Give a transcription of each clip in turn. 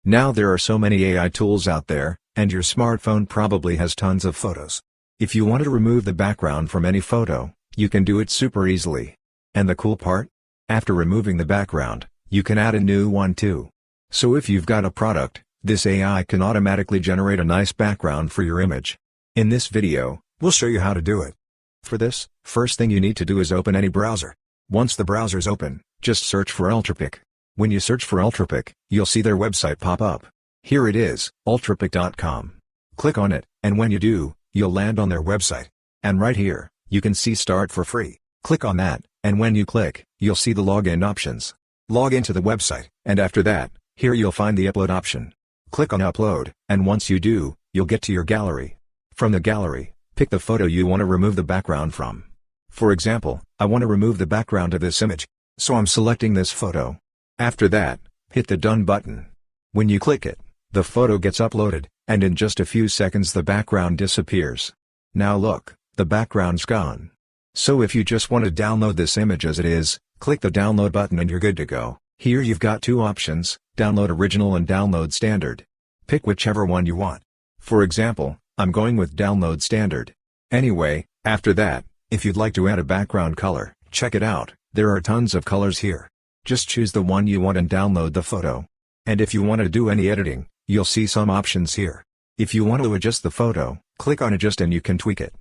Now there are so many AI tools out there, and your smartphone probably has tons of photos. If you want to remove the background from any photo, you can do it super easily. And the cool part? After removing the background, you can add a new one too. So if you've got a product, this AI can automatically generate a nice background for your image. In this video, we'll show you how to do it. For this, first thing you need to do is open any browser. Once the browser's open, just search for Ultrapic. When you search for Ultrapic, you'll see their website pop up. Here it is, ultrapic.com. Click on it, and when you do, you'll land on their website. And right here, you can see Start for free. Click on that, and when you click, you'll see the login options. Log into the website, and after that, here you'll find the upload option. Click on Upload, and once you do, you'll get to your gallery. From the gallery, pick the photo you want to remove the background from. For example, I want to remove the background of this image, so I'm selecting this photo. After that, hit the Done button. When you click it, the photo gets uploaded, and in just a few seconds the background disappears. Now look, the background's gone. So if you just want to download this image as it is, click the Download button and you're good to go. Here you've got two options, Download Original and Download Standard. Pick whichever one you want. For example, I'm going with Download Standard. Anyway, after that, if you'd like to add a background color, check it out, there are tons of colors here. Just choose the one you want and download the photo. And if you want to do any editing, you'll see some options here. If you want to adjust the photo, click on Adjust and you can tweak it.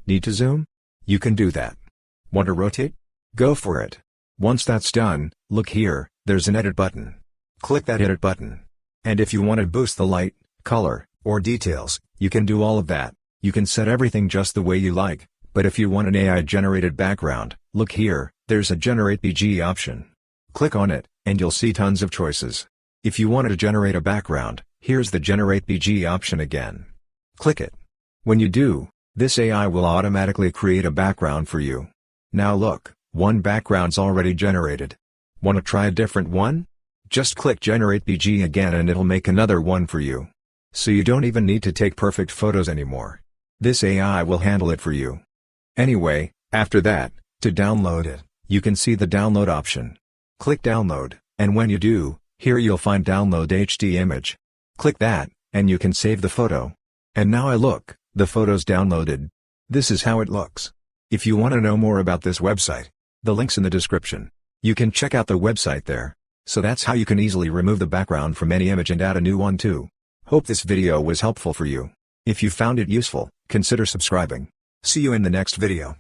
Need to zoom? You can do that. Want to rotate? Go for it. Once that's done, look here, there's an Edit button. Click that Edit button. And if you want to boost the light, color, or details, you can do all of that. You can set everything just the way you like, but if you want an AI-generated background, look here, there's a Generate BG option. Click on it, and you'll see tons of choices. If you wanted to generate a background, here's the Generate BG option again. Click it. When you do, this AI will automatically create a background for you. Now look, one background's already generated. Want to try a different one? Just click Generate BG again and it'll make another one for you. So you don't even need to take perfect photos anymore. This AI will handle it for you. Anyway, after that, to download it, you can see the Download option. Click Download, and when you do, here you'll find Download HD image. Click that, and you can save the photo. And now look, the photo's downloaded. This is how it looks. If you want to know more about this website, the link's in the description. You can check out the website there. So that's how you can easily remove the background from any image and add a new one too. Hope this video was helpful for you. If you found it useful, consider subscribing. See you in the next video.